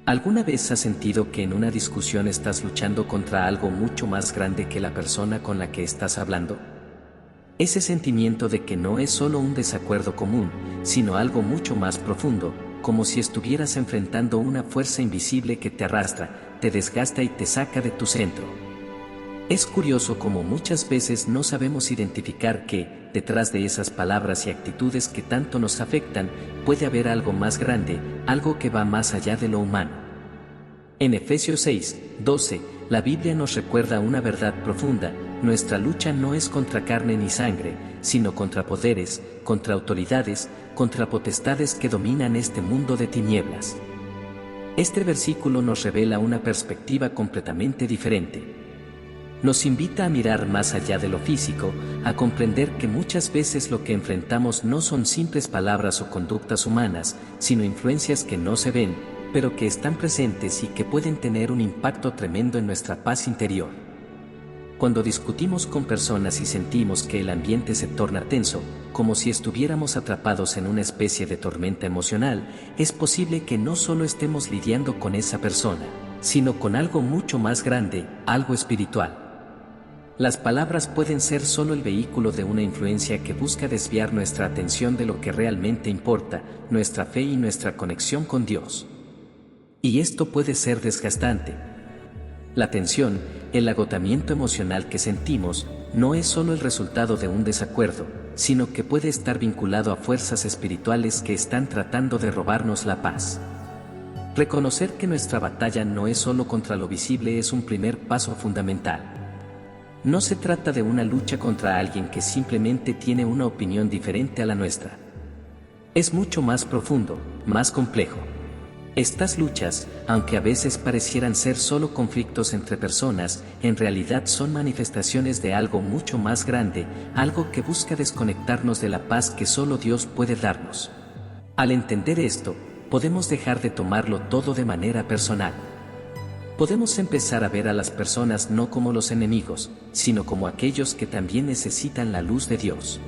¿Alguna vez has sentido que en una discusión estás luchando contra algo mucho más grande que la persona con la que estás hablando? Ese sentimiento de que no es solo un desacuerdo común, sino algo mucho más profundo, como si estuvieras enfrentando una fuerza invisible que te arrastra, te desgasta y te saca de tu centro. Es curioso cómo muchas veces no sabemos identificar que, detrás de esas palabras y actitudes que tanto nos afectan, puede haber algo más grande, algo que va más allá de lo humano. En Efesios 6:12, la Biblia nos recuerda una verdad profunda: nuestra lucha no es contra carne ni sangre, sino contra poderes, contra autoridades, contra potestades que dominan este mundo de tinieblas. Este versículo nos revela una perspectiva completamente diferente. Nos invita a mirar más allá de lo físico, a comprender que muchas veces lo que enfrentamos no son simples palabras o conductas humanas, sino influencias que no se ven, pero que están presentes y que pueden tener un impacto tremendo en nuestra paz interior. Cuando discutimos con personas y sentimos que el ambiente se torna tenso, como si estuviéramos atrapados en una especie de tormenta emocional, es posible que no solo estemos lidiando con esa persona, sino con algo mucho más grande, algo espiritual. Las palabras pueden ser solo el vehículo de una influencia que busca desviar nuestra atención de lo que realmente importa, nuestra fe y nuestra conexión con Dios. Y esto puede ser desgastante. La tensión, el agotamiento emocional que sentimos, no es solo el resultado de un desacuerdo, sino que puede estar vinculado a fuerzas espirituales que están tratando de robarnos la paz. Reconocer que nuestra batalla no es solo contra lo visible es un primer paso fundamental. No se trata de una lucha contra alguien que simplemente tiene una opinión diferente a la nuestra. Es mucho más profundo, más complejo. Estas luchas, aunque a veces parecieran ser solo conflictos entre personas, en realidad son manifestaciones de algo mucho más grande, algo que busca desconectarnos de la paz que solo Dios puede darnos. Al entender esto, podemos dejar de tomarlo todo de manera personal. Podemos empezar a ver a las personas no como los enemigos, sino como aquellos que también necesitan la luz de Dios.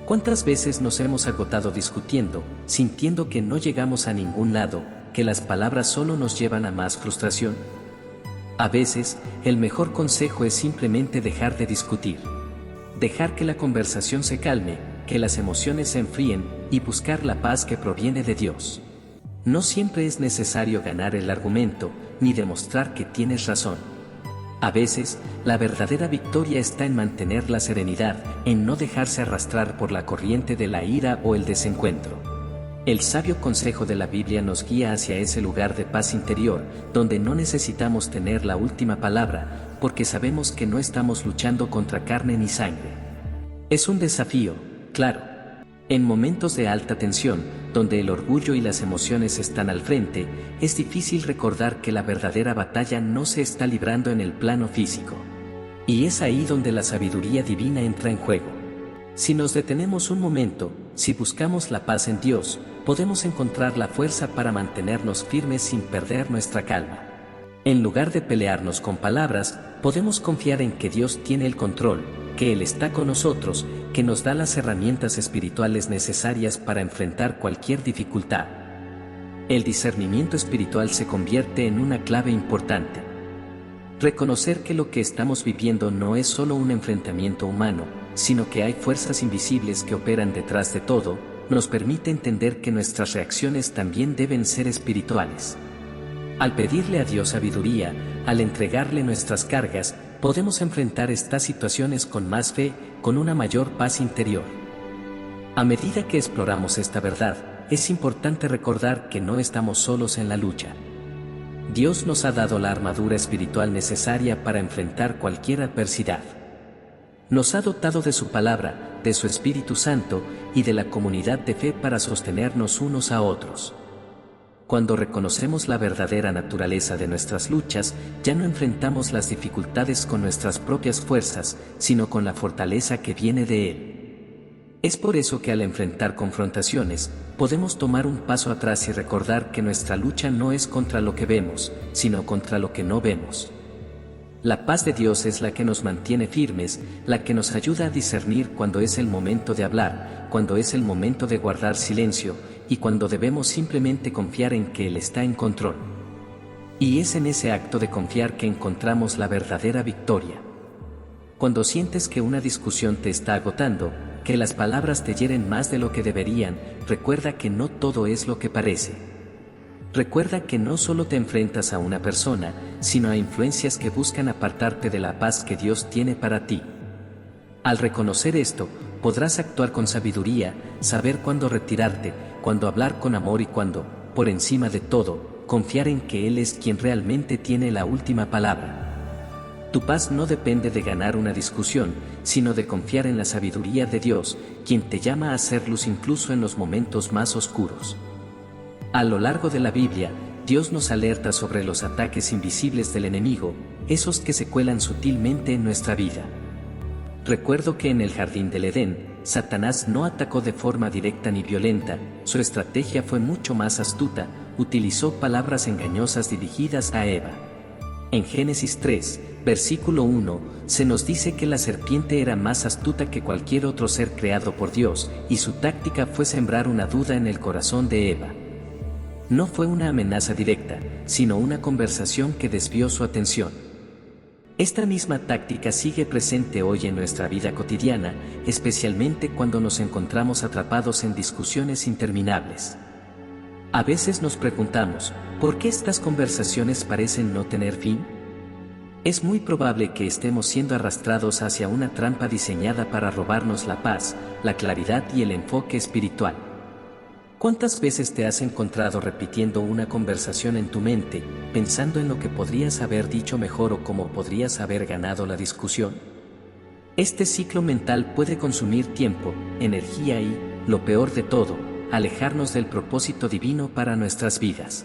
¿Cuántas veces nos hemos agotado discutiendo, sintiendo que no llegamos a ningún lado, que las palabras solo nos llevan a más frustración? A veces, el mejor consejo es simplemente dejar de discutir. Dejar que la conversación se calme, que las emociones se enfríen, y buscar la paz que proviene de Dios. No siempre es necesario ganar el argumento, ni demostrar que tienes razón. A veces, la verdadera victoria está en mantener la serenidad, en no dejarse arrastrar por la corriente de la ira o el desencuentro. El sabio consejo de la Biblia nos guía hacia ese lugar de paz interior, donde no necesitamos tener la última palabra, porque sabemos que no estamos luchando contra carne ni sangre. Es un desafío, claro. En momentos de alta tensión, donde el orgullo y las emociones están al frente, es difícil recordar que la verdadera batalla no se está librando en el plano físico. Y es ahí donde la sabiduría divina entra en juego. Si nos detenemos un momento, si buscamos la paz en Dios, podemos encontrar la fuerza para mantenernos firmes sin perder nuestra calma. En lugar de pelearnos con palabras, podemos confiar en que Dios tiene el control, que Él está con nosotros, que nos da las herramientas espirituales necesarias para enfrentar cualquier dificultad. El discernimiento espiritual se convierte en una clave importante. Reconocer que lo que estamos viviendo no es solo un enfrentamiento humano, sino que hay fuerzas invisibles que operan detrás de todo, nos permite entender que nuestras reacciones también deben ser espirituales. Al pedirle a Dios sabiduría, al entregarle nuestras cargas, podemos enfrentar estas situaciones con más fe, con una mayor paz interior. A medida que exploramos esta verdad, es importante recordar que no estamos solos en la lucha. Dios nos ha dado la armadura espiritual necesaria para enfrentar cualquier adversidad. Nos ha dotado de su palabra, de su Espíritu Santo y de la comunidad de fe para sostenernos unos a otros. Cuando reconocemos la verdadera naturaleza de nuestras luchas, ya no enfrentamos las dificultades con nuestras propias fuerzas, sino con la fortaleza que viene de Él. Es por eso que al enfrentar confrontaciones, podemos tomar un paso atrás y recordar que nuestra lucha no es contra lo que vemos, sino contra lo que no vemos. La paz de Dios es la que nos mantiene firmes, la que nos ayuda a discernir cuando es el momento de hablar, cuando es el momento de guardar silencio, y cuando debemos simplemente confiar en que Él está en control. Y es en ese acto de confiar que encontramos la verdadera victoria. Cuando sientes que una discusión te está agotando, que las palabras te hieren más de lo que deberían, recuerda que no todo es lo que parece. Recuerda que no solo te enfrentas a una persona, sino a influencias que buscan apartarte de la paz que Dios tiene para ti. Al reconocer esto, podrás actuar con sabiduría, saber cuándo retirarte, cuándo hablar con amor y cuándo, por encima de todo, confiar en que Él es quien realmente tiene la última palabra. Tu paz no depende de ganar una discusión, sino de confiar en la sabiduría de Dios, quien te llama a ser luz incluso en los momentos más oscuros. A lo largo de la Biblia, Dios nos alerta sobre los ataques invisibles del enemigo, esos que se cuelan sutilmente en nuestra vida. Recuerdo que en el jardín del Edén, Satanás no atacó de forma directa ni violenta, su estrategia fue mucho más astuta, utilizó palabras engañosas dirigidas a Eva. En Génesis 3, versículo 1, se nos dice que la serpiente era más astuta que cualquier otro ser creado por Dios, y su táctica fue sembrar una duda en el corazón de Eva. No fue una amenaza directa, sino una conversación que desvió su atención. Esta misma táctica sigue presente hoy en nuestra vida cotidiana, especialmente cuando nos encontramos atrapados en discusiones interminables. A veces nos preguntamos, ¿por qué estas conversaciones parecen no tener fin? Es muy probable que estemos siendo arrastrados hacia una trampa diseñada para robarnos la paz, la claridad y el enfoque espiritual. ¿Cuántas veces te has encontrado repitiendo una conversación en tu mente, pensando en lo que podrías haber dicho mejor o cómo podrías haber ganado la discusión? Este ciclo mental puede consumir tiempo, energía y, lo peor de todo, alejarnos del propósito divino para nuestras vidas.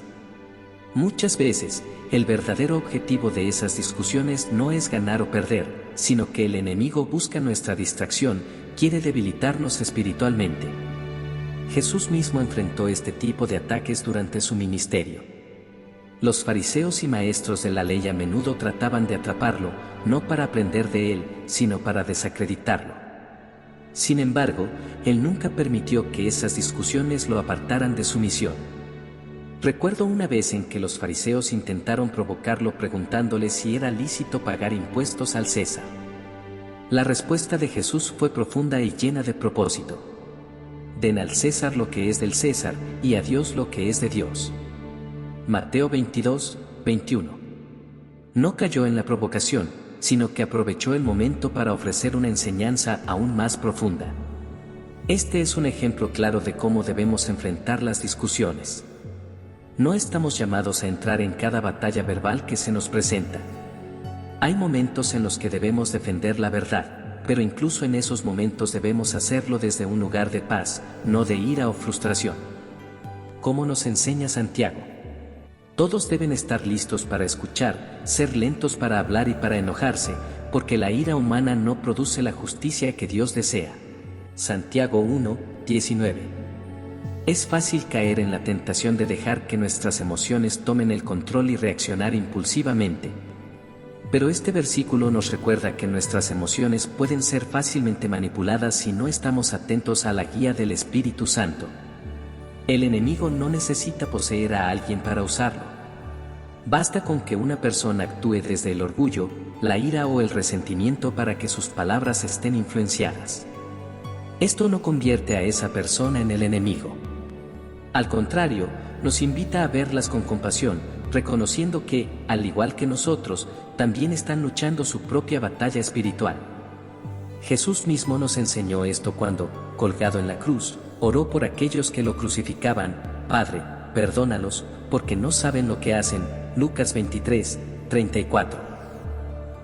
Muchas veces, el verdadero objetivo de esas discusiones no es ganar o perder, sino que el enemigo busca nuestra distracción, quiere debilitarnos espiritualmente. Jesús mismo enfrentó este tipo de ataques durante su ministerio. Los fariseos y maestros de la ley a menudo trataban de atraparlo, no para aprender de él, sino para desacreditarlo. Sin embargo, él nunca permitió que esas discusiones lo apartaran de su misión. Recuerdo una vez en que los fariseos intentaron provocarlo preguntándole si era lícito pagar impuestos al César. La respuesta de Jesús fue profunda y llena de propósito. Den al César lo que es del César, y a Dios lo que es de Dios. Mateo 22, 21. No cayó en la provocación, sino que aprovechó el momento para ofrecer una enseñanza aún más profunda. Este es un ejemplo claro de cómo debemos enfrentar las discusiones. No estamos llamados a entrar en cada batalla verbal que se nos presenta. Hay momentos en los que debemos defender la verdad, pero incluso en esos momentos debemos hacerlo desde un lugar de paz, no de ira o frustración. ¿Cómo nos enseña Santiago? Todos deben estar listos para escuchar, ser lentos para hablar y para enojarse, porque la ira humana no produce la justicia que Dios desea. Santiago 1, 19. Es fácil caer en la tentación de dejar que nuestras emociones tomen el control y reaccionar impulsivamente. Pero este versículo nos recuerda que nuestras emociones pueden ser fácilmente manipuladas si no estamos atentos a la guía del Espíritu Santo. El enemigo no necesita poseer a alguien para usarlo. Basta con que una persona actúe desde el orgullo, la ira o el resentimiento para que sus palabras estén influenciadas. Esto no convierte a esa persona en el enemigo. Al contrario, nos invita a verlas con compasión, reconociendo que, al igual que nosotros, también están luchando su propia batalla espiritual. Jesús mismo nos enseñó esto cuando, colgado en la cruz, oró por aquellos que lo crucificaban: Padre, perdónalos, porque no saben lo que hacen. Lucas 23, 34.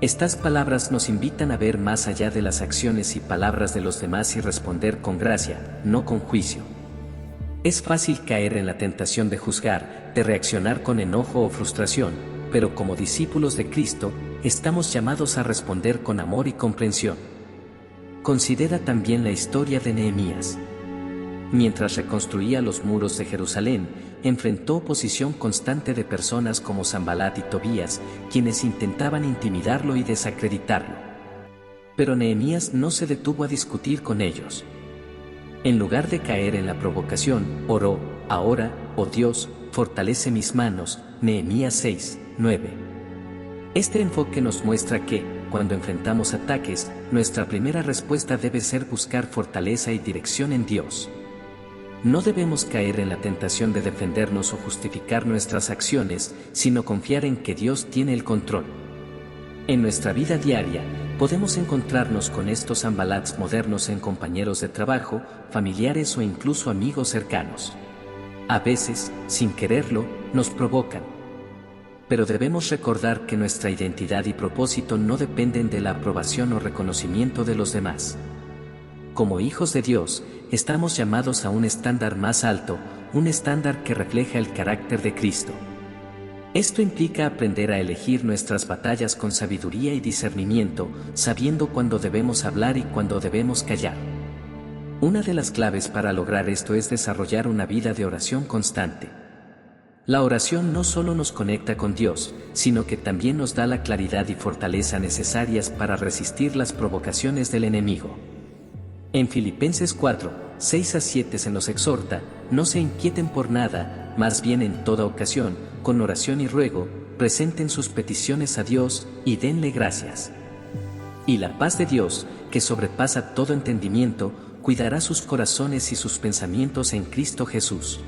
Estas palabras nos invitan a ver más allá de las acciones y palabras de los demás y responder con gracia, no con juicio. Es fácil caer en la tentación de juzgar, de reaccionar con enojo o frustración, pero como discípulos de Cristo, estamos llamados a responder con amor y comprensión. Considera también la historia de Nehemías. Mientras reconstruía los muros de Jerusalén, enfrentó oposición constante de personas como Sanbalat y Tobías, quienes intentaban intimidarlo y desacreditarlo. Pero Nehemías no se detuvo a discutir con ellos. En lugar de caer en la provocación, oró: ahora, oh Dios, fortalece mis manos, Nehemías 6, 9. Este enfoque nos muestra que, cuando enfrentamos ataques, nuestra primera respuesta debe ser buscar fortaleza y dirección en Dios. No debemos caer en la tentación de defendernos o justificar nuestras acciones, sino confiar en que Dios tiene el control. En nuestra vida diaria, podemos encontrarnos con estos Sanbalats modernos en compañeros de trabajo, familiares o incluso amigos cercanos. A veces, sin quererlo, nos provocan. Pero debemos recordar que nuestra identidad y propósito no dependen de la aprobación o reconocimiento de los demás. Como hijos de Dios, estamos llamados a un estándar más alto, un estándar que refleja el carácter de Cristo. Esto implica aprender a elegir nuestras batallas con sabiduría y discernimiento, sabiendo cuándo debemos hablar y cuándo debemos callar. Una de las claves para lograr esto es desarrollar una vida de oración constante. La oración no solo nos conecta con Dios, sino que también nos da la claridad y fortaleza necesarias para resistir las provocaciones del enemigo. En Filipenses 4, 6-7 se nos exhorta: no se inquieten por nada, más bien en toda ocasión, con oración y ruego, presenten sus peticiones a Dios y denle gracias. Y la paz de Dios, que sobrepasa todo entendimiento, cuidará sus corazones y sus pensamientos en Cristo Jesús.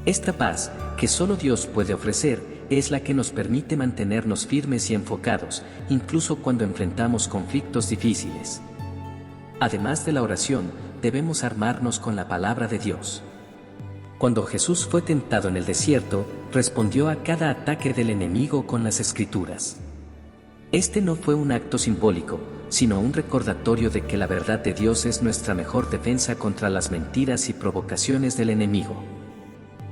Esta paz, que solo Dios puede ofrecer, es la que nos permite mantenernos firmes y enfocados, incluso cuando enfrentamos conflictos difíciles. Además de la oración, debemos armarnos con la palabra de Dios. Cuando Jesús fue tentado en el desierto, respondió a cada ataque del enemigo con las Escrituras. Este no fue un acto simbólico, sino un recordatorio de que la verdad de Dios es nuestra mejor defensa contra las mentiras y provocaciones del enemigo.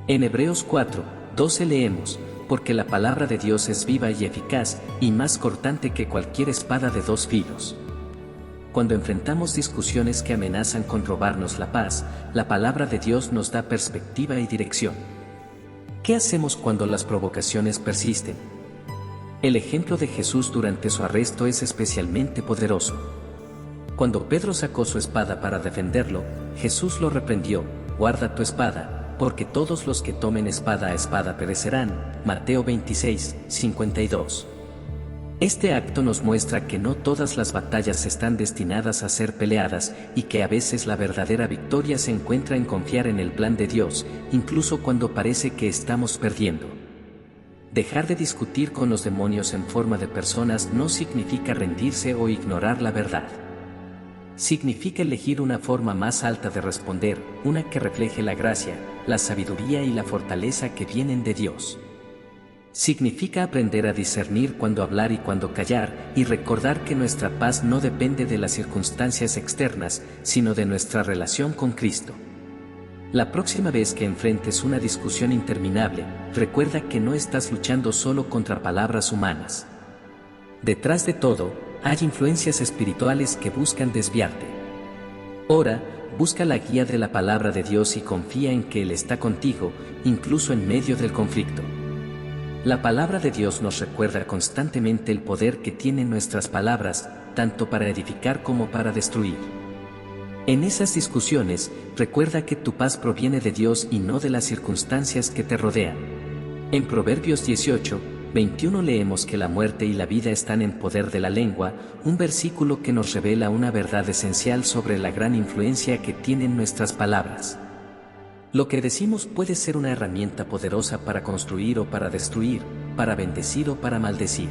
En Hebreos 4, 12 leemos: porque la palabra de Dios es viva y eficaz, y más cortante que cualquier espada de dos filos. Cuando enfrentamos discusiones que amenazan con robarnos la paz, la palabra de Dios nos da perspectiva y dirección. ¿Qué hacemos cuando las provocaciones persisten? El ejemplo de Jesús durante su arresto es especialmente poderoso. Cuando Pedro sacó su espada para defenderlo, Jesús lo reprendió: guarda tu espada, porque todos los que tomen espada a espada perecerán. Mateo 26, 52. Este acto nos muestra que no todas las batallas están destinadas a ser peleadas y que a veces la verdadera victoria se encuentra en confiar en el plan de Dios, incluso cuando parece que estamos perdiendo. Dejar de discutir con los demonios en forma de personas no significa rendirse o ignorar la verdad. Significa elegir una forma más alta de responder, una que refleje la gracia, la sabiduría y la fortaleza que vienen de Dios. Significa aprender a discernir cuándo hablar y cuándo callar, y recordar que nuestra paz no depende de las circunstancias externas, sino de nuestra relación con Cristo. La próxima vez que enfrentes una discusión interminable, recuerda que no estás luchando solo contra palabras humanas. Detrás de todo, hay influencias espirituales que buscan desviarte. Ora, busca la guía de la palabra de Dios y confía en que Él está contigo, incluso en medio del conflicto. La palabra de Dios nos recuerda constantemente el poder que tienen nuestras palabras, tanto para edificar como para destruir. En esas discusiones, recuerda que tu paz proviene de Dios y no de las circunstancias que te rodean. En Proverbios 18, 21 leemos que la muerte y la vida están en poder de la lengua, un versículo que nos revela una verdad esencial sobre la gran influencia que tienen nuestras palabras. Lo que decimos puede ser una herramienta poderosa para construir o para destruir, para bendecir o para maldecir.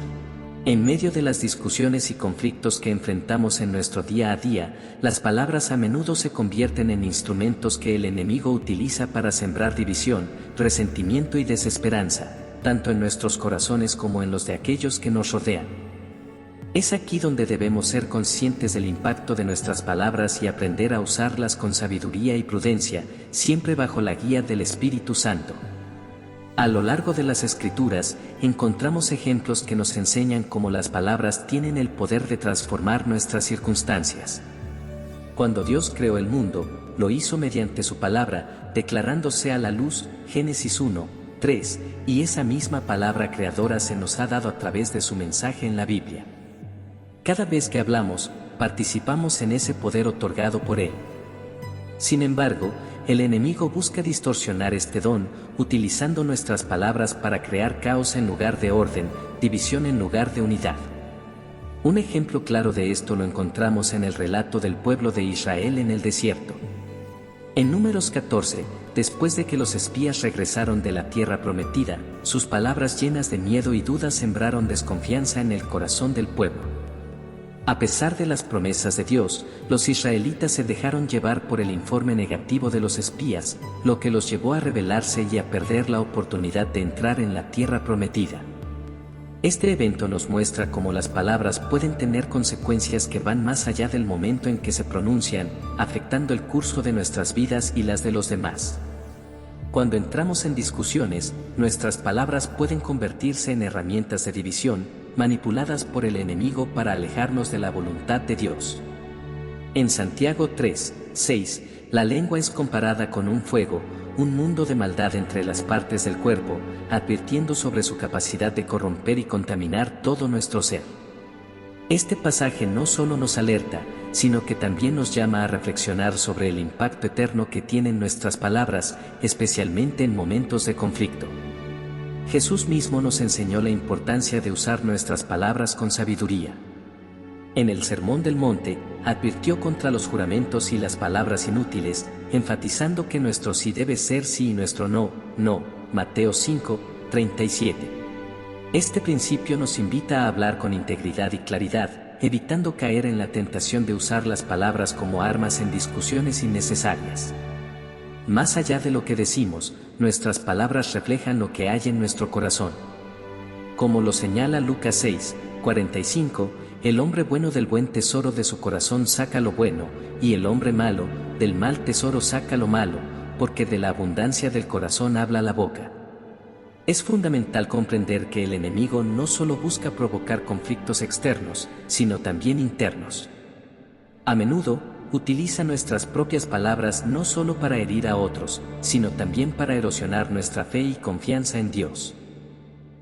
En medio de las discusiones y conflictos que enfrentamos en nuestro día a día, las palabras a menudo se convierten en instrumentos que el enemigo utiliza para sembrar división, resentimiento y desesperanza, tanto en nuestros corazones como en los de aquellos que nos rodean. Es aquí donde debemos ser conscientes del impacto de nuestras palabras y aprender a usarlas con sabiduría y prudencia, siempre bajo la guía del Espíritu Santo. A lo largo de las Escrituras, encontramos ejemplos que nos enseñan cómo las palabras tienen el poder de transformar nuestras circunstancias. Cuando Dios creó el mundo, lo hizo mediante su palabra, declarándose a la luz, Génesis 1, 3, y esa misma palabra creadora se nos ha dado a través de su mensaje en la Biblia. Cada vez que hablamos, participamos en ese poder otorgado por Él. Sin embargo, el enemigo busca distorsionar este don, utilizando nuestras palabras para crear caos en lugar de orden, división en lugar de unidad. Un ejemplo claro de esto lo encontramos en el relato del pueblo de Israel en el desierto. En Números 14, después de que los espías regresaron de la tierra prometida, sus palabras llenas de miedo y dudas sembraron desconfianza en el corazón del pueblo. A pesar de las promesas de Dios, los israelitas se dejaron llevar por el informe negativo de los espías, lo que los llevó a rebelarse y a perder la oportunidad de entrar en la tierra prometida. Este evento nos muestra cómo las palabras pueden tener consecuencias que van más allá del momento en que se pronuncian, afectando el curso de nuestras vidas y las de los demás. Cuando entramos en discusiones, nuestras palabras pueden convertirse en herramientas de división, manipuladas por el enemigo para alejarnos de la voluntad de Dios. En Santiago 3:6, la lengua es comparada con un fuego, un mundo de maldad entre las partes del cuerpo, advirtiendo sobre su capacidad de corromper y contaminar todo nuestro ser. Este pasaje no solo nos alerta, sino que también nos llama a reflexionar sobre el impacto eterno que tienen nuestras palabras, especialmente en momentos de conflicto. Jesús mismo nos enseñó la importancia de usar nuestras palabras con sabiduría. En el Sermón del Monte, advirtió contra los juramentos y las palabras inútiles, enfatizando que nuestro sí debe ser sí y nuestro no, no. Mateo 5:37. Este principio nos invita a hablar con integridad y claridad, evitando caer en la tentación de usar las palabras como armas en discusiones innecesarias. Más allá de lo que decimos, nuestras palabras reflejan lo que hay en nuestro corazón. Como lo señala Lucas 6:45, el hombre bueno del buen tesoro de su corazón saca lo bueno, y el hombre malo, del mal tesoro saca lo malo, porque de la abundancia del corazón habla la boca. Es fundamental comprender que el enemigo no solo busca provocar conflictos externos, sino también internos. A menudo, utiliza nuestras propias palabras no solo para herir a otros, sino también para erosionar nuestra fe y confianza en Dios.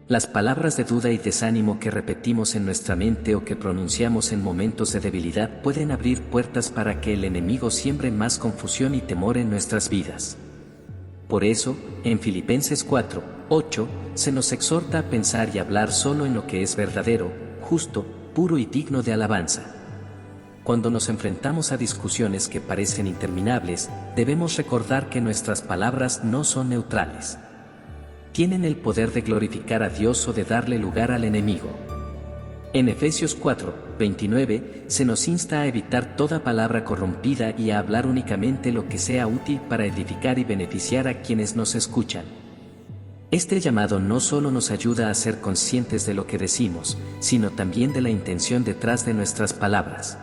Las palabras de duda y desánimo que repetimos en nuestra mente o que pronunciamos en momentos de debilidad pueden abrir puertas para que el enemigo siembre más confusión y temor en nuestras vidas. Por eso, en Filipenses 4:8, se nos exhorta a pensar y hablar solo en lo que es verdadero, justo, puro y digno de alabanza. Cuando nos enfrentamos a discusiones que parecen interminables, debemos recordar que nuestras palabras no son neutrales. Tienen el poder de glorificar a Dios o de darle lugar al enemigo. En Efesios 4:29, se nos insta a evitar toda palabra corrompida y a hablar únicamente lo que sea útil para edificar y beneficiar a quienes nos escuchan. Este llamado no solo nos ayuda a ser conscientes de lo que decimos, sino también de la intención detrás de nuestras palabras.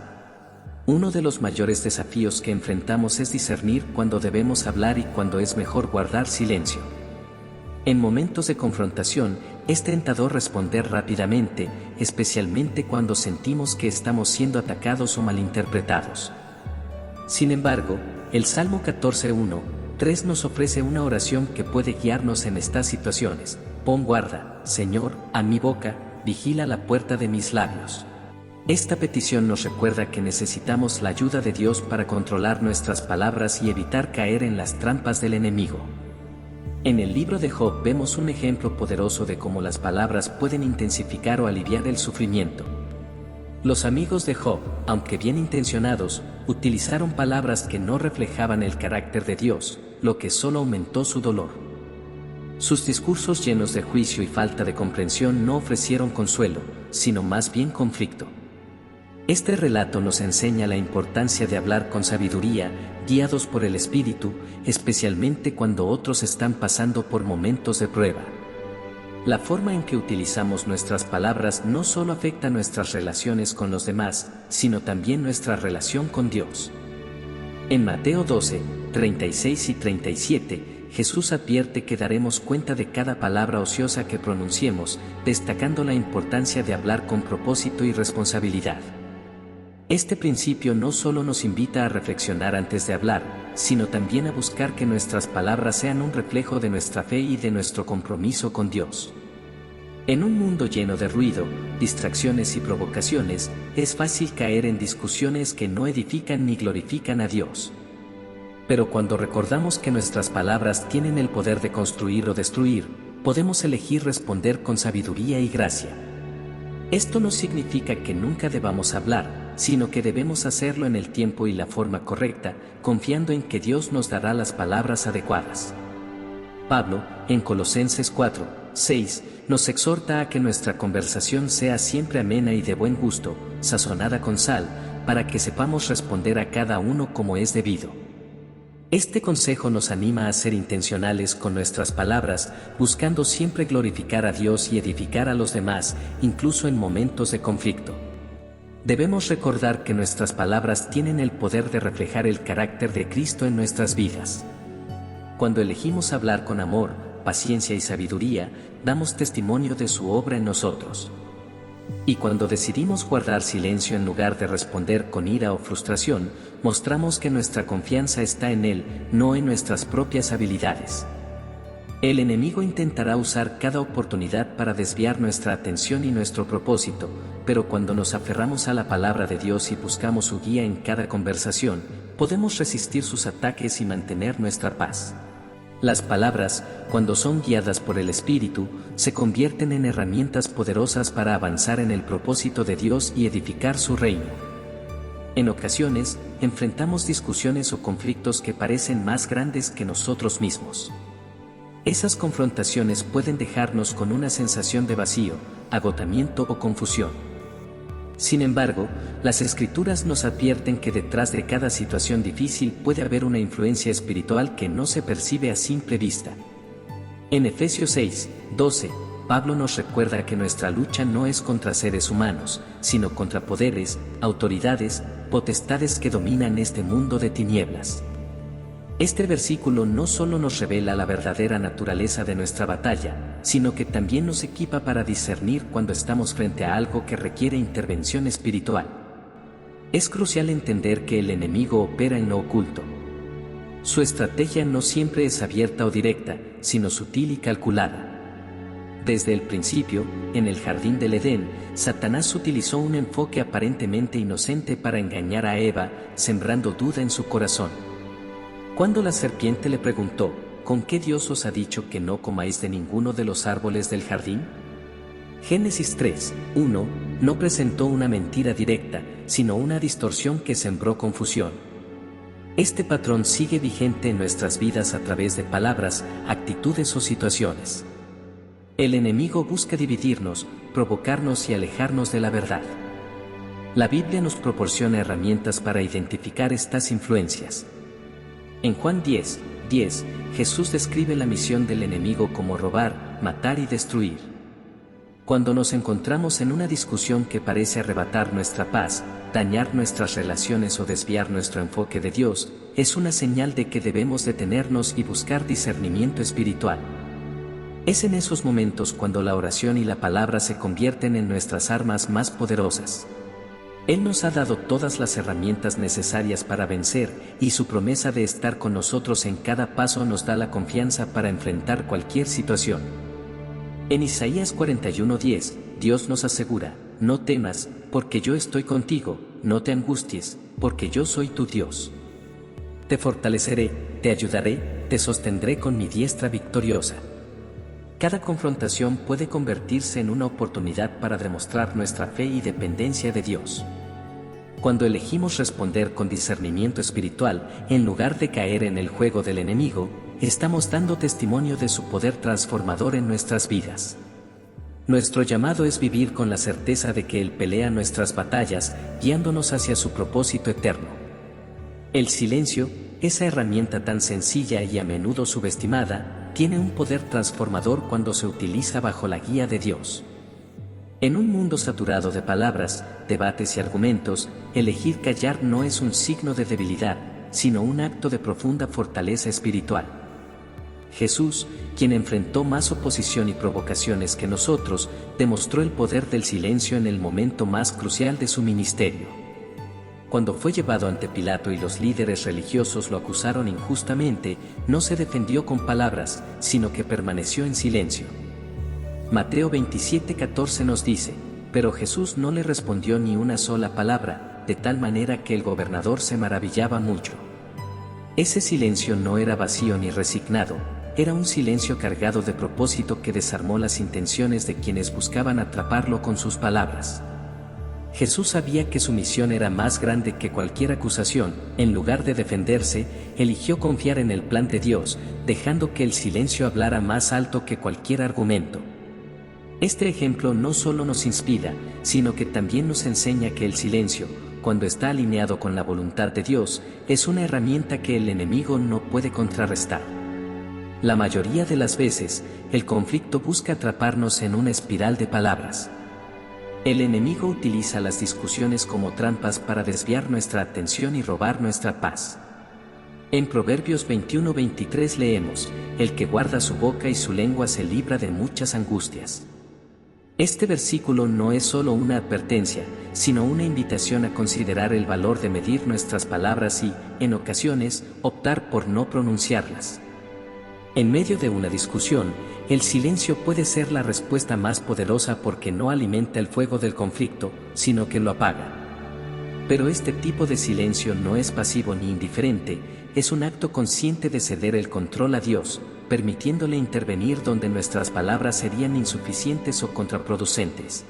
Uno de los mayores desafíos que enfrentamos es discernir cuándo debemos hablar y cuándo es mejor guardar silencio. En momentos de confrontación, es tentador responder rápidamente, especialmente cuando sentimos que estamos siendo atacados o malinterpretados. Sin embargo, el Salmo 14:1-3 nos ofrece una oración que puede guiarnos en estas situaciones. Pon guarda, Señor, a mi boca, vigila la puerta de mis labios. Esta petición nos recuerda que necesitamos la ayuda de Dios para controlar nuestras palabras y evitar caer en las trampas del enemigo. En el libro de Job vemos un ejemplo poderoso de cómo las palabras pueden intensificar o aliviar el sufrimiento. Los amigos de Job, aunque bien intencionados, utilizaron palabras que no reflejaban el carácter de Dios, lo que solo aumentó su dolor. Sus discursos llenos de juicio y falta de comprensión no ofrecieron consuelo, sino más bien conflicto. Este relato nos enseña la importancia de hablar con sabiduría, guiados por el Espíritu, especialmente cuando otros están pasando por momentos de prueba. La forma en que utilizamos nuestras palabras no solo afecta nuestras relaciones con los demás, sino también nuestra relación con Dios. En Mateo 12:36 y 37, Jesús advierte que daremos cuenta de cada palabra ociosa que pronunciemos, destacando la importancia de hablar con propósito y responsabilidad. Este principio no solo nos invita a reflexionar antes de hablar, sino también a buscar que nuestras palabras sean un reflejo de nuestra fe y de nuestro compromiso con Dios. En un mundo lleno de ruido, distracciones y provocaciones, es fácil caer en discusiones que no edifican ni glorifican a Dios. Pero cuando recordamos que nuestras palabras tienen el poder de construir o destruir, podemos elegir responder con sabiduría y gracia. Esto no significa que nunca debamos hablar, sino que debemos hacerlo en el tiempo y la forma correcta, confiando en que Dios nos dará las palabras adecuadas. Pablo, en Colosenses 4, 6, nos exhorta a que nuestra conversación sea siempre amena y de buen gusto, sazonada con sal, para que sepamos responder a cada uno como es debido. Este consejo nos anima a ser intencionales con nuestras palabras, buscando siempre glorificar a Dios y edificar a los demás, incluso en momentos de conflicto. Debemos recordar que nuestras palabras tienen el poder de reflejar el carácter de Cristo en nuestras vidas. Cuando elegimos hablar con amor, paciencia y sabiduría, damos testimonio de su obra en nosotros. Y cuando decidimos guardar silencio en lugar de responder con ira o frustración, mostramos que nuestra confianza está en Él, no en nuestras propias habilidades. El enemigo intentará usar cada oportunidad para desviar nuestra atención y nuestro propósito, pero cuando nos aferramos a la palabra de Dios y buscamos su guía en cada conversación, podemos resistir sus ataques y mantener nuestra paz. Las palabras, cuando son guiadas por el Espíritu, se convierten en herramientas poderosas para avanzar en el propósito de Dios y edificar su reino. En ocasiones, enfrentamos discusiones o conflictos que parecen más grandes que nosotros mismos. Esas confrontaciones pueden dejarnos con una sensación de vacío, agotamiento o confusión. Sin embargo, las Escrituras nos advierten que detrás de cada situación difícil puede haber una influencia espiritual que no se percibe a simple vista. En Efesios 6, 12, Pablo nos recuerda que nuestra lucha no es contra seres humanos, sino contra poderes, autoridades, potestades que dominan este mundo de tinieblas. Este versículo no solo nos revela la verdadera naturaleza de nuestra batalla, sino que también nos equipa para discernir cuando estamos frente a algo que requiere intervención espiritual. Es crucial entender que el enemigo opera en lo oculto. Su estrategia no siempre es abierta o directa, sino sutil y calculada. Desde el principio, en el jardín del Edén, Satanás utilizó un enfoque aparentemente inocente para engañar a Eva, sembrando duda en su corazón. Cuando la serpiente le preguntó, ¿con qué Dios os ha dicho que no comáis de ninguno de los árboles del jardín? Génesis 3, 1, no presentó una mentira directa, sino una distorsión que sembró confusión. Este patrón sigue vigente en nuestras vidas a través de palabras, actitudes o situaciones. El enemigo busca dividirnos, provocarnos y alejarnos de la verdad. La Biblia nos proporciona herramientas para identificar estas influencias. En Juan 10, 10, Jesús describe la misión del enemigo como robar, matar y destruir. Cuando nos encontramos en una discusión que parece arrebatar nuestra paz, dañar nuestras relaciones o desviar nuestro enfoque de Dios, es una señal de que debemos detenernos y buscar discernimiento espiritual. Es en esos momentos cuando la oración y la palabra se convierten en nuestras armas más poderosas. Él nos ha dado todas las herramientas necesarias para vencer, y su promesa de estar con nosotros en cada paso nos da la confianza para enfrentar cualquier situación. En Isaías 41:10, Dios nos asegura, no temas, porque yo estoy contigo, no te angusties, porque yo soy tu Dios. Te fortaleceré, te ayudaré, te sostendré con mi diestra victoriosa. Cada confrontación puede convertirse en una oportunidad para demostrar nuestra fe y dependencia de Dios. Cuando elegimos responder con discernimiento espiritual, en lugar de caer en el juego del enemigo, estamos dando testimonio de su poder transformador en nuestras vidas. Nuestro llamado es vivir con la certeza de que Él pelea nuestras batallas, guiándonos hacia su propósito eterno. El silencio, esa herramienta tan sencilla y a menudo subestimada, tiene un poder transformador cuando se utiliza bajo la guía de Dios. En un mundo saturado de palabras, debates y argumentos, elegir callar no es un signo de debilidad, sino un acto de profunda fortaleza espiritual. Jesús, quien enfrentó más oposición y provocaciones que nosotros, demostró el poder del silencio en el momento más crucial de su ministerio. Cuando fue llevado ante Pilato y los líderes religiosos lo acusaron injustamente, no se defendió con palabras, sino que permaneció en silencio. Mateo 27:14 nos dice, pero Jesús no le respondió ni una sola palabra, de tal manera que el gobernador se maravillaba mucho. Ese silencio no era vacío ni resignado, era un silencio cargado de propósito que desarmó las intenciones de quienes buscaban atraparlo con sus palabras. Jesús sabía que su misión era más grande que cualquier acusación. En lugar de defenderse, eligió confiar en el plan de Dios, dejando que el silencio hablara más alto que cualquier argumento. Este ejemplo no solo nos inspira, sino que también nos enseña que el silencio, cuando está alineado con la voluntad de Dios, es una herramienta que el enemigo no puede contrarrestar. La mayoría de las veces, el conflicto busca atraparnos en una espiral de palabras. El enemigo utiliza las discusiones como trampas para desviar nuestra atención y robar nuestra paz. En Proverbios 21:23 leemos: el que guarda su boca y su lengua se libra de muchas angustias. Este versículo no es solo una advertencia, sino una invitación a considerar el valor de medir nuestras palabras y, en ocasiones, optar por no pronunciarlas. En medio de una discusión, el silencio puede ser la respuesta más poderosa porque no alimenta el fuego del conflicto, sino que lo apaga. Pero este tipo de silencio no es pasivo ni indiferente, es un acto consciente de ceder el control a Dios, permitiéndole intervenir donde nuestras palabras serían insuficientes o contraproducentes.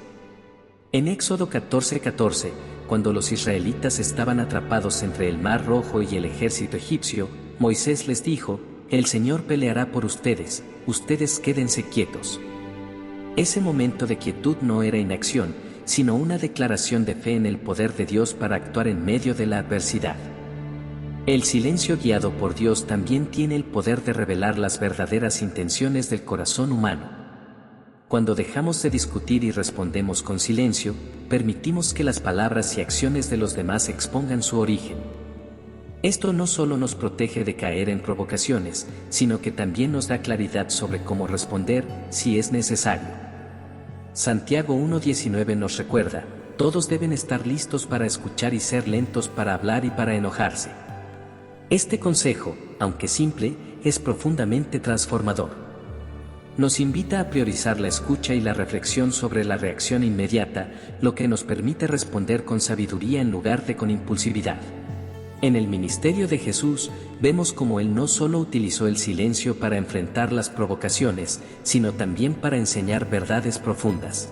En Éxodo 14:14, cuando los israelitas estaban atrapados entre el Mar Rojo y el ejército egipcio, Moisés les dijo: el Señor peleará por ustedes, ustedes quédense quietos. Ese momento de quietud no era inacción, sino una declaración de fe en el poder de Dios para actuar en medio de la adversidad. El silencio guiado por Dios también tiene el poder de revelar las verdaderas intenciones del corazón humano. Cuando dejamos de discutir y respondemos con silencio, permitimos que las palabras y acciones de los demás expongan su origen. Esto no solo nos protege de caer en provocaciones, sino que también nos da claridad sobre cómo responder, si es necesario. Santiago 1:19 nos recuerda: todos deben estar listos para escuchar y ser lentos para hablar y para enojarse. Este consejo, aunque simple, es profundamente transformador. Nos invita a priorizar la escucha y la reflexión sobre la reacción inmediata, lo que nos permite responder con sabiduría en lugar de con impulsividad. En el ministerio de Jesús, vemos cómo Él no solo utilizó el silencio para enfrentar las provocaciones, sino también para enseñar verdades profundas.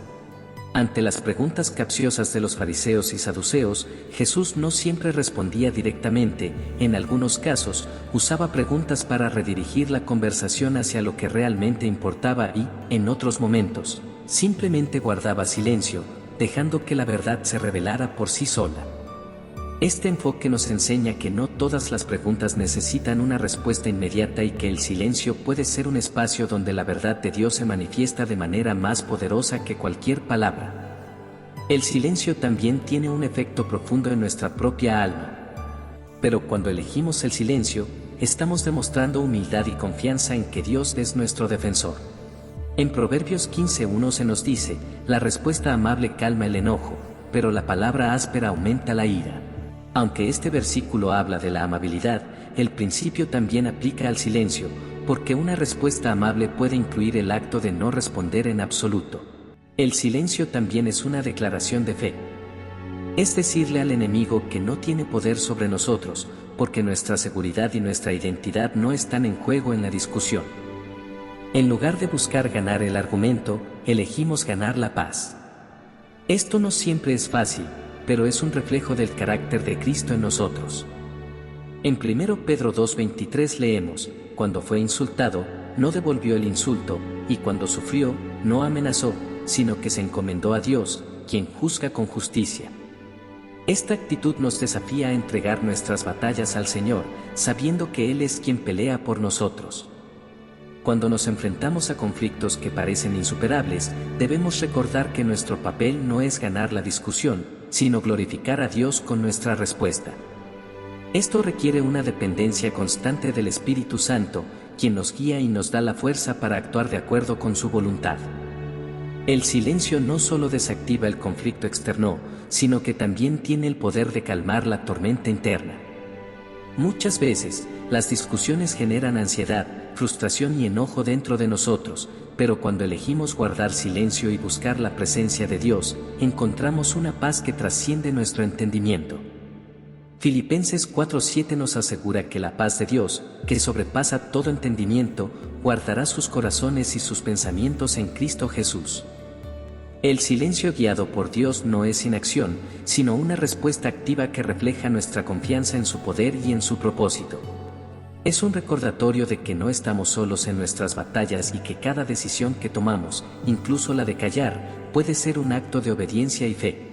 Ante las preguntas capciosas de los fariseos y saduceos, Jesús no siempre respondía directamente, en algunos casos, usaba preguntas para redirigir la conversación hacia lo que realmente importaba y, en otros momentos, simplemente guardaba silencio, dejando que la verdad se revelara por sí sola. Este enfoque nos enseña que no todas las preguntas necesitan una respuesta inmediata y que el silencio puede ser un espacio donde la verdad de Dios se manifiesta de manera más poderosa que cualquier palabra. El silencio también tiene un efecto profundo en nuestra propia alma. Pero cuando elegimos el silencio, estamos demostrando humildad y confianza en que Dios es nuestro defensor. En Proverbios 15:1 se nos dice: la respuesta amable calma el enojo, pero la palabra áspera aumenta la ira. Aunque este versículo habla de la amabilidad, el principio también aplica al silencio, porque una respuesta amable puede incluir el acto de no responder en absoluto. El silencio también es una declaración de fe. Es decirle al enemigo que no tiene poder sobre nosotros, porque nuestra seguridad y nuestra identidad no están en juego en la discusión. En lugar de buscar ganar el argumento, elegimos ganar la paz. Esto no siempre es fácil, pero es un reflejo del carácter de Cristo en nosotros. En 1 Pedro 2:23 leemos: cuando fue insultado, no devolvió el insulto, y cuando sufrió, no amenazó, sino que se encomendó a Dios, quien juzga con justicia. Esta actitud nos desafía a entregar nuestras batallas al Señor, sabiendo que Él es quien pelea por nosotros. Cuando nos enfrentamos a conflictos que parecen insuperables, debemos recordar que nuestro papel no es ganar la discusión, sino glorificar a Dios con nuestra respuesta. Esto requiere una dependencia constante del Espíritu Santo, quien nos guía y nos da la fuerza para actuar de acuerdo con su voluntad. El silencio no solo desactiva el conflicto externo, sino que también tiene el poder de calmar la tormenta interna. Muchas veces, las discusiones generan ansiedad, frustración y enojo dentro de nosotros, pero cuando elegimos guardar silencio y buscar la presencia de Dios, encontramos una paz que trasciende nuestro entendimiento. Filipenses 4:7 nos asegura que la paz de Dios, que sobrepasa todo entendimiento, guardará sus corazones y sus pensamientos en Cristo Jesús. El silencio guiado por Dios no es inacción, sino una respuesta activa que refleja nuestra confianza en su poder y en su propósito. Es un recordatorio de que no estamos solos en nuestras batallas y que cada decisión que tomamos, incluso la de callar, puede ser un acto de obediencia y fe.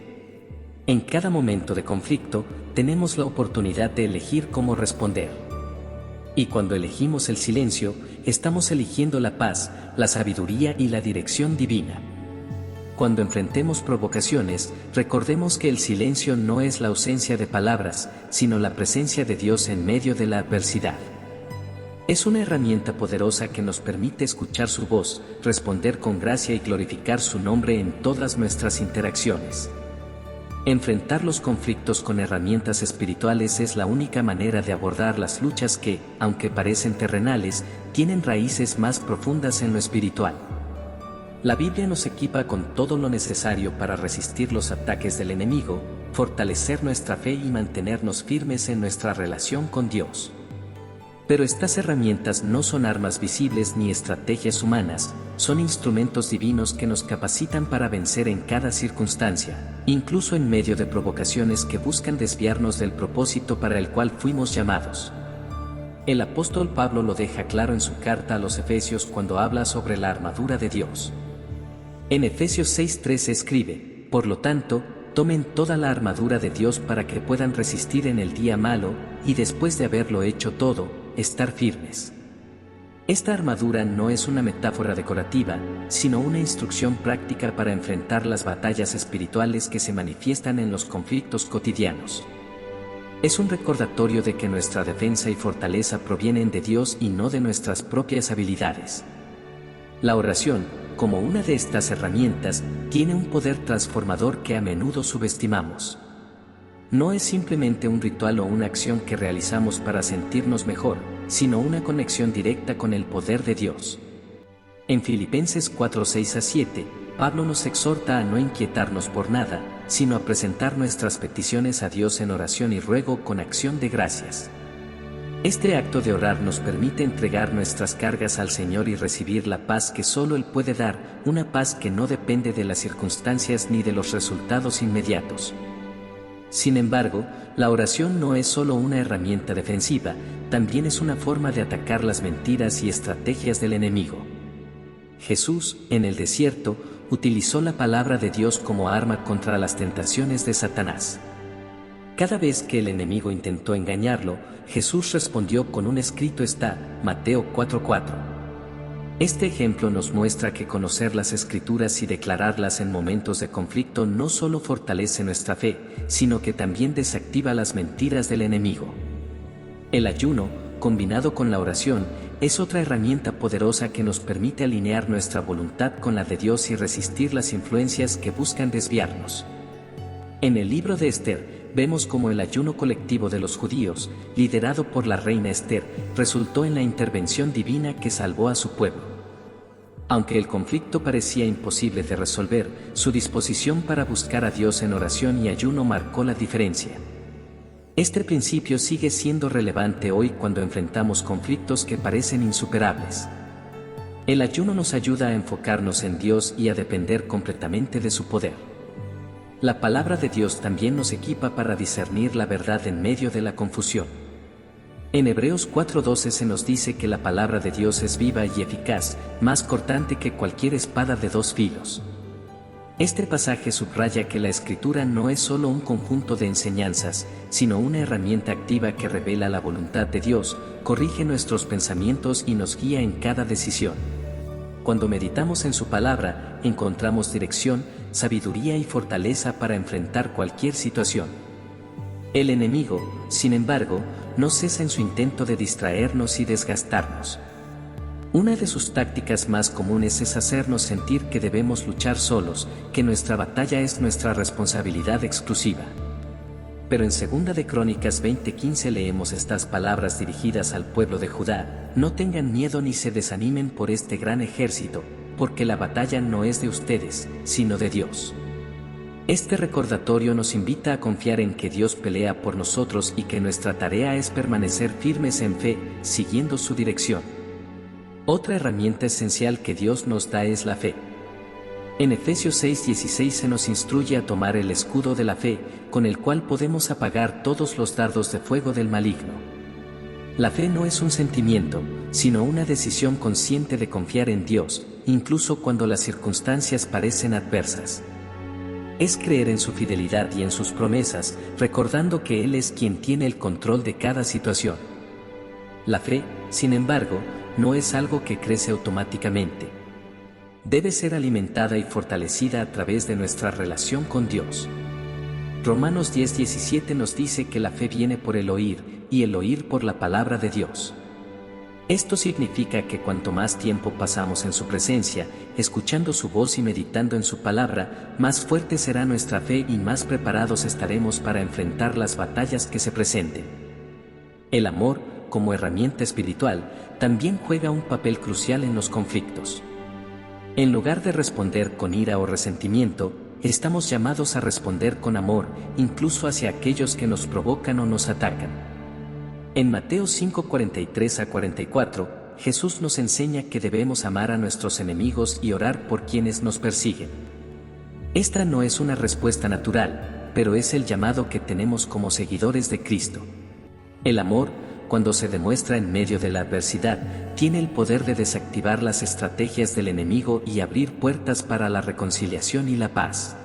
En cada momento de conflicto, tenemos la oportunidad de elegir cómo responder. Y cuando elegimos el silencio, estamos eligiendo la paz, la sabiduría y la dirección divina. Cuando enfrentemos provocaciones, recordemos que el silencio no es la ausencia de palabras, sino la presencia de Dios en medio de la adversidad. Es una herramienta poderosa que nos permite escuchar su voz, responder con gracia y glorificar su nombre en todas nuestras interacciones. Enfrentar los conflictos con herramientas espirituales es la única manera de abordar las luchas que, aunque parecen terrenales, tienen raíces más profundas en lo espiritual. La Biblia nos equipa con todo lo necesario para resistir los ataques del enemigo, fortalecer nuestra fe y mantenernos firmes en nuestra relación con Dios. Pero estas herramientas no son armas visibles ni estrategias humanas, son instrumentos divinos que nos capacitan para vencer en cada circunstancia, incluso en medio de provocaciones que buscan desviarnos del propósito para el cual fuimos llamados. El apóstol Pablo lo deja claro en su carta a los Efesios cuando habla sobre la armadura de Dios. En Efesios 6:13 escribe: por lo tanto, tomen toda la armadura de Dios para que puedan resistir en el día malo, y después de haberlo hecho todo, estar firmes. Esta armadura no es una metáfora decorativa, sino una instrucción práctica para enfrentar las batallas espirituales que se manifiestan en los conflictos cotidianos. Es un recordatorio de que nuestra defensa y fortaleza provienen de Dios y no de nuestras propias habilidades. La oración, como una de estas herramientas, tiene un poder transformador que a menudo subestimamos. No es simplemente un ritual o una acción que realizamos para sentirnos mejor, sino una conexión directa con el poder de Dios. En Filipenses 4:6-7, Pablo nos exhorta a no inquietarnos por nada, sino a presentar nuestras peticiones a Dios en oración y ruego con acción de gracias. Este acto de orar nos permite entregar nuestras cargas al Señor y recibir la paz que solo Él puede dar, una paz que no depende de las circunstancias ni de los resultados inmediatos. Sin embargo, la oración no es solo una herramienta defensiva, también es una forma de atacar las mentiras y estrategias del enemigo. Jesús, en el desierto, utilizó la palabra de Dios como arma contra las tentaciones de Satanás. Cada vez que el enemigo intentó engañarlo, Jesús respondió con un escrito está, Mateo 4:4. Este ejemplo nos muestra que conocer las Escrituras y declararlas en momentos de conflicto no solo fortalece nuestra fe, sino que también desactiva las mentiras del enemigo. El ayuno, combinado con la oración, es otra herramienta poderosa que nos permite alinear nuestra voluntad con la de Dios y resistir las influencias que buscan desviarnos. En el libro de Esther, vemos cómo el ayuno colectivo de los judíos, liderado por la reina Esther, resultó en la intervención divina que salvó a su pueblo. Aunque el conflicto parecía imposible de resolver, su disposición para buscar a Dios en oración y ayuno marcó la diferencia. Este principio sigue siendo relevante hoy cuando enfrentamos conflictos que parecen insuperables. El ayuno nos ayuda a enfocarnos en Dios y a depender completamente de su poder. La palabra de Dios también nos equipa para discernir la verdad en medio de la confusión. En Hebreos 4:12 se nos dice que la palabra de Dios es viva y eficaz, más cortante que cualquier espada de dos filos. Este pasaje subraya que la Escritura no es solo un conjunto de enseñanzas, sino una herramienta activa que revela la voluntad de Dios, corrige nuestros pensamientos y nos guía en cada decisión. Cuando meditamos en su palabra, encontramos dirección, sabiduría y fortaleza para enfrentar cualquier situación. El enemigo, sin embargo, no cesa en su intento de distraernos y desgastarnos. Una de sus tácticas más comunes es hacernos sentir que debemos luchar solos, que nuestra batalla es nuestra responsabilidad exclusiva. Pero en 2 de Crónicas 20:15 leemos estas palabras dirigidas al pueblo de Judá: no tengan miedo ni se desanimen por este gran ejército, porque la batalla no es de ustedes, sino de Dios. Este recordatorio nos invita a confiar en que Dios pelea por nosotros y que nuestra tarea es permanecer firmes en fe, siguiendo su dirección. Otra herramienta esencial que Dios nos da es la fe. En Efesios 6:16 se nos instruye a tomar el escudo de la fe, con el cual podemos apagar todos los dardos de fuego del maligno. La fe no es un sentimiento, sino una decisión consciente de confiar en Dios, incluso cuando las circunstancias parecen adversas. Es creer en su fidelidad y en sus promesas, recordando que Él es quien tiene el control de cada situación. La fe, sin embargo, no es algo que crece automáticamente. Debe ser alimentada y fortalecida a través de nuestra relación con Dios. Romanos 10:17 nos dice que la fe viene por el oír, y el oír por la palabra de Dios. Esto significa que cuanto más tiempo pasamos en su presencia, escuchando su voz y meditando en su palabra, más fuerte será nuestra fe y más preparados estaremos para enfrentar las batallas que se presenten. El amor, como herramienta espiritual, también juega un papel crucial en los conflictos. En lugar de responder con ira o resentimiento, estamos llamados a responder con amor, incluso hacia aquellos que nos provocan o nos atacan. En Mateo 5:43-44, Jesús nos enseña que debemos amar a nuestros enemigos y orar por quienes nos persiguen. Esta no es una respuesta natural, pero es el llamado que tenemos como seguidores de Cristo. El amor, cuando se demuestra en medio de la adversidad, tiene el poder de desactivar las estrategias del enemigo y abrir puertas para la reconciliación y la paz.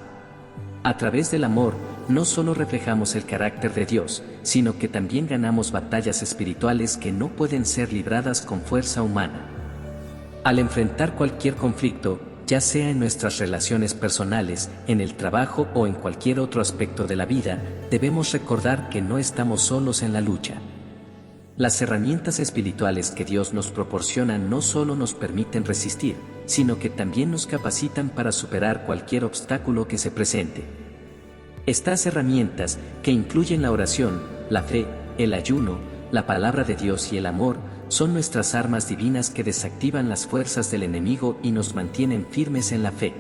A través del amor, no solo reflejamos el carácter de Dios, sino que también ganamos batallas espirituales que no pueden ser libradas con fuerza humana. Al enfrentar cualquier conflicto, ya sea en nuestras relaciones personales, en el trabajo o en cualquier otro aspecto de la vida, debemos recordar que no estamos solos en la lucha. Las herramientas espirituales que Dios nos proporciona no solo nos permiten resistir, sino que también nos capacitan para superar cualquier obstáculo que se presente. Estas herramientas, que incluyen la oración, la fe, el ayuno, la palabra de Dios y el amor, son nuestras armas divinas que desactivan las fuerzas del enemigo y nos mantienen firmes en la fe.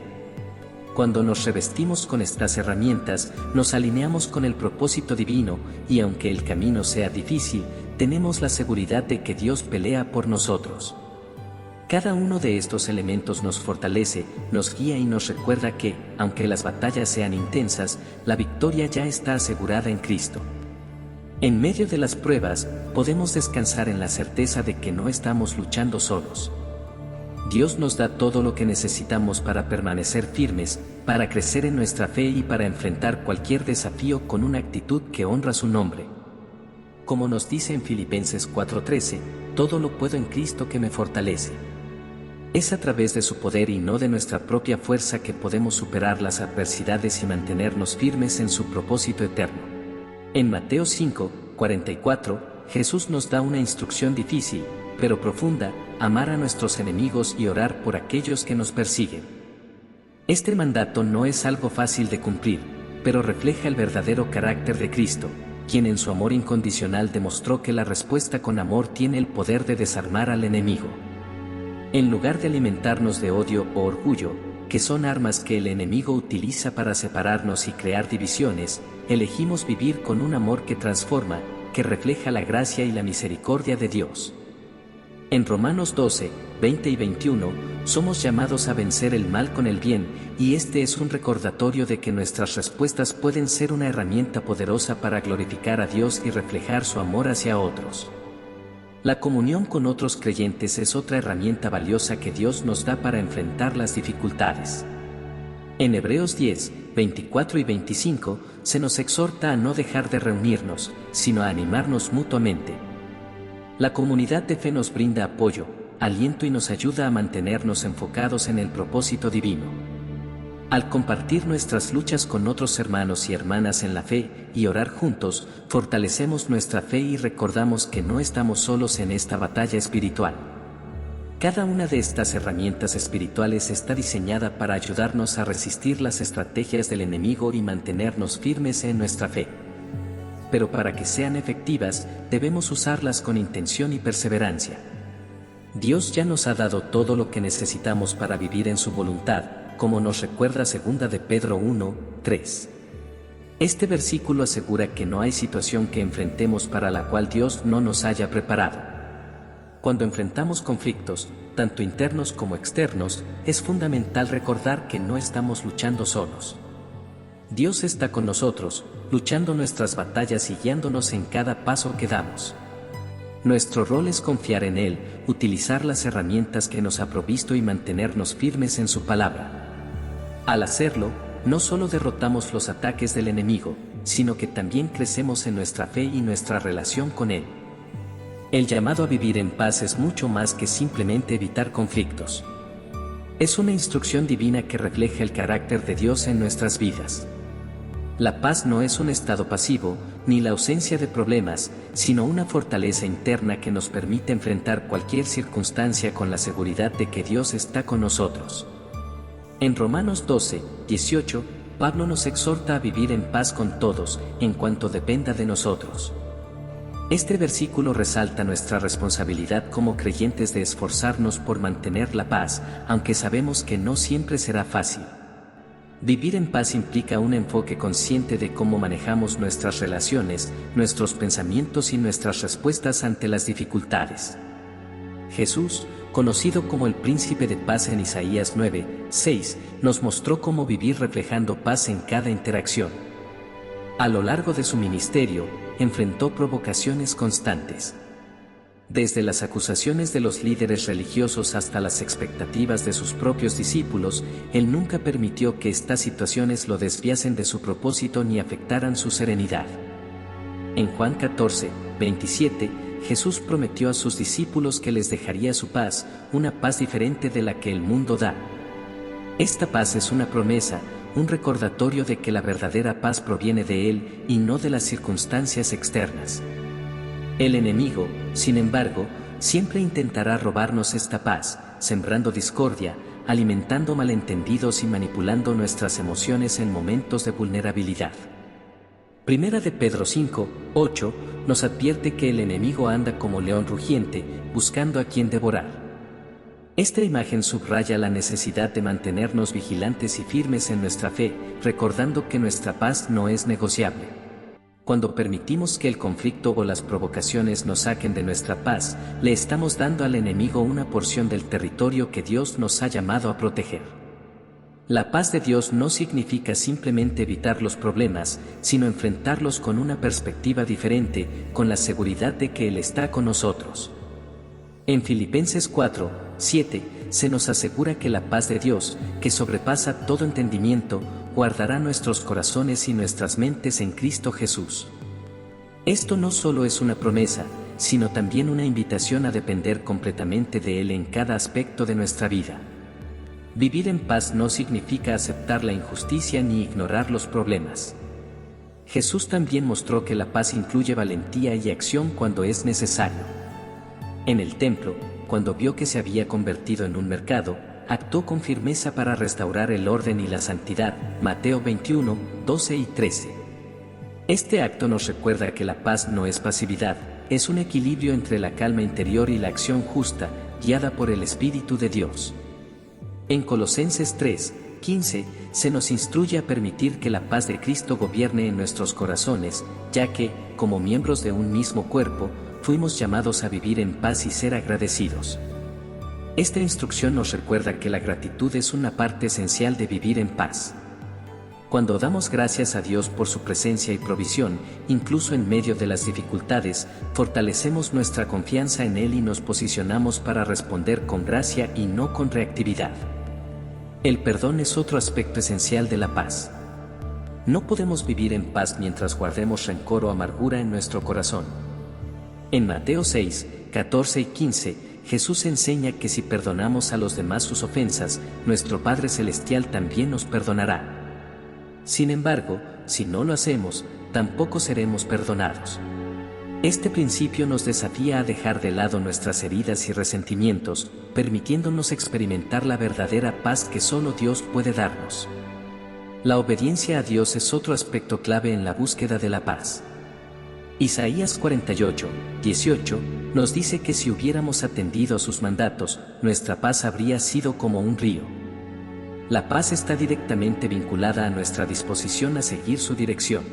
Cuando nos revestimos con estas herramientas, nos alineamos con el propósito divino, y aunque el camino sea difícil, tenemos la seguridad de que Dios pelea por nosotros. Cada uno de estos elementos nos fortalece, nos guía y nos recuerda que, aunque las batallas sean intensas, la victoria ya está asegurada en Cristo. En medio de las pruebas, podemos descansar en la certeza de que no estamos luchando solos. Dios nos da todo lo que necesitamos para permanecer firmes, para crecer en nuestra fe y para enfrentar cualquier desafío con una actitud que honra su nombre. Como nos dice en Filipenses 4:13, todo lo puedo en Cristo que me fortalece. Es a través de su poder y no de nuestra propia fuerza que podemos superar las adversidades y mantenernos firmes en su propósito eterno. En Mateo 5:44, Jesús nos da una instrucción difícil, pero profunda: amar a nuestros enemigos y orar por aquellos que nos persiguen. Este mandato no es algo fácil de cumplir, pero refleja el verdadero carácter de Cristo, quien en su amor incondicional demostró que la respuesta con amor tiene el poder de desarmar al enemigo. En lugar de alimentarnos de odio o orgullo, que son armas que el enemigo utiliza para separarnos y crear divisiones, elegimos vivir con un amor que transforma, que refleja la gracia y la misericordia de Dios. En Romanos 12:20 y 21, somos llamados a vencer el mal con el bien, y este es un recordatorio de que nuestras respuestas pueden ser una herramienta poderosa para glorificar a Dios y reflejar su amor hacia otros. La comunión con otros creyentes es otra herramienta valiosa que Dios nos da para enfrentar las dificultades. En Hebreos 10:24 y 25, se nos exhorta a no dejar de reunirnos, sino a animarnos mutuamente. La comunidad de fe nos brinda apoyo, aliento y nos ayuda a mantenernos enfocados en el propósito divino. Al compartir nuestras luchas con otros hermanos y hermanas en la fe y orar juntos, fortalecemos nuestra fe y recordamos que no estamos solos en esta batalla espiritual. Cada una de estas herramientas espirituales está diseñada para ayudarnos a resistir las estrategias del enemigo y mantenernos firmes en nuestra fe. Pero para que sean efectivas, debemos usarlas con intención y perseverancia. Dios ya nos ha dado todo lo que necesitamos para vivir en su voluntad, como nos recuerda 2 de Pedro 1, 3. Este versículo asegura que no hay situación que enfrentemos para la cual Dios no nos haya preparado. Cuando enfrentamos conflictos, tanto internos como externos, es fundamental recordar que no estamos luchando solos. Dios está con nosotros, luchando nuestras batallas y guiándonos en cada paso que damos. Nuestro rol es confiar en Él, utilizar las herramientas que nos ha provisto y mantenernos firmes en su palabra. Al hacerlo, no solo derrotamos los ataques del enemigo, sino que también crecemos en nuestra fe y nuestra relación con Él. El llamado a vivir en paz es mucho más que simplemente evitar conflictos. Es una instrucción divina que refleja el carácter de Dios en nuestras vidas. La paz no es un estado pasivo, ni la ausencia de problemas, sino una fortaleza interna que nos permite enfrentar cualquier circunstancia con la seguridad de que Dios está con nosotros. En Romanos 12, 18, Pablo nos exhorta a vivir en paz con todos, en cuanto dependa de nosotros. Este versículo resalta nuestra responsabilidad como creyentes de esforzarnos por mantener la paz, aunque sabemos que no siempre será fácil. Vivir en paz implica un enfoque consciente de cómo manejamos nuestras relaciones, nuestros pensamientos y nuestras respuestas ante las dificultades. Jesús, conocido como el Príncipe de Paz en Isaías 9, 6, nos mostró cómo vivir reflejando paz en cada interacción. A lo largo de su ministerio, enfrentó provocaciones constantes. Desde las acusaciones de los líderes religiosos hasta las expectativas de sus propios discípulos, Él nunca permitió que estas situaciones lo desviasen de su propósito ni afectaran su serenidad. En Juan 14, 27, Jesús prometió a sus discípulos que les dejaría su paz, una paz diferente de la que el mundo da. Esta paz es una promesa, un recordatorio de que la verdadera paz proviene de Él y no de las circunstancias externas. El enemigo, sin embargo, siempre intentará robarnos esta paz, sembrando discordia, alimentando malentendidos y manipulando nuestras emociones en momentos de vulnerabilidad. Primera de Pedro 5, 8, nos advierte que el enemigo anda como león rugiente, buscando a quien devorar. Esta imagen subraya la necesidad de mantenernos vigilantes y firmes en nuestra fe, recordando que nuestra paz no es negociable. Cuando permitimos que el conflicto o las provocaciones nos saquen de nuestra paz, le estamos dando al enemigo una porción del territorio que Dios nos ha llamado a proteger. La paz de Dios no significa simplemente evitar los problemas, sino enfrentarlos con una perspectiva diferente, con la seguridad de que Él está con nosotros. En Filipenses 4, 7, se nos asegura que la paz de Dios, que sobrepasa todo entendimiento, guardará nuestros corazones y nuestras mentes en Cristo Jesús. Esto no solo es una promesa, sino también una invitación a depender completamente de Él en cada aspecto de nuestra vida. Vivir en paz no significa aceptar la injusticia ni ignorar los problemas. Jesús también mostró que la paz incluye valentía y acción cuando es necesario. En el templo, cuando vio que se había convertido en un mercado, actuó con firmeza para restaurar el orden y la santidad. Mateo 21, 12 y 13. Este acto nos recuerda que la paz no es pasividad, es un equilibrio entre la calma interior y la acción justa, guiada por el Espíritu de Dios. En Colosenses 3, 15, se nos instruye a permitir que la paz de Cristo gobierne en nuestros corazones, ya que, como miembros de un mismo cuerpo, fuimos llamados a vivir en paz y ser agradecidos. Esta instrucción nos recuerda que la gratitud es una parte esencial de vivir en paz. Cuando damos gracias a Dios por su presencia y provisión, incluso en medio de las dificultades, fortalecemos nuestra confianza en Él y nos posicionamos para responder con gracia y no con reactividad. El perdón es otro aspecto esencial de la paz. No podemos vivir en paz mientras guardemos rencor o amargura en nuestro corazón. En Mateo 6, 14 y 15, Jesús enseña que si perdonamos a los demás sus ofensas, nuestro Padre Celestial también nos perdonará. Sin embargo, si no lo hacemos, tampoco seremos perdonados. Este principio nos desafía a dejar de lado nuestras heridas y resentimientos, permitiéndonos experimentar la verdadera paz que solo Dios puede darnos. La obediencia a Dios es otro aspecto clave en la búsqueda de la paz. Isaías 48, 18, nos dice que si hubiéramos atendido a sus mandatos, nuestra paz habría sido como un río. La paz está directamente vinculada a nuestra disposición a seguir su dirección.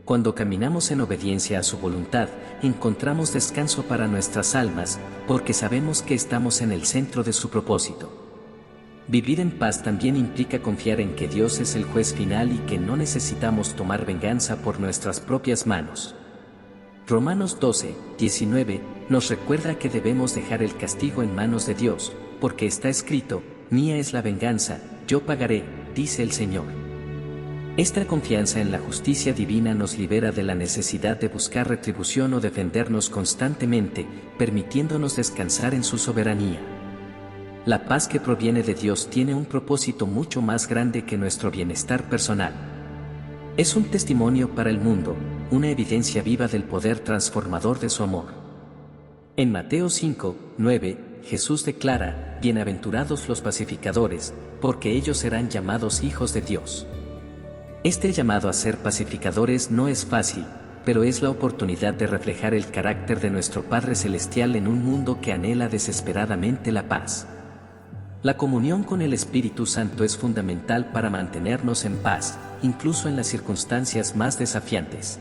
Cuando caminamos en obediencia a su voluntad, encontramos descanso para nuestras almas, porque sabemos que estamos en el centro de su propósito. Vivir en paz también implica confiar en que Dios es el juez final y que no necesitamos tomar venganza por nuestras propias manos. Romanos 12, 19, nos recuerda que debemos dejar el castigo en manos de Dios, porque está escrito, mía es la venganza, yo pagaré, dice el Señor. Esta confianza en la justicia divina nos libera de la necesidad de buscar retribución o defendernos constantemente, permitiéndonos descansar en su soberanía. La paz que proviene de Dios tiene un propósito mucho más grande que nuestro bienestar personal. Es un testimonio para el mundo, una evidencia viva del poder transformador de su amor. En Mateo 5, 9, Jesús declara, bienaventurados los pacificadores, porque ellos serán llamados hijos de Dios. Este llamado a ser pacificadores no es fácil, pero es la oportunidad de reflejar el carácter de nuestro Padre Celestial en un mundo que anhela desesperadamente la paz. La comunión con el Espíritu Santo es fundamental para mantenernos en paz, incluso en las circunstancias más desafiantes.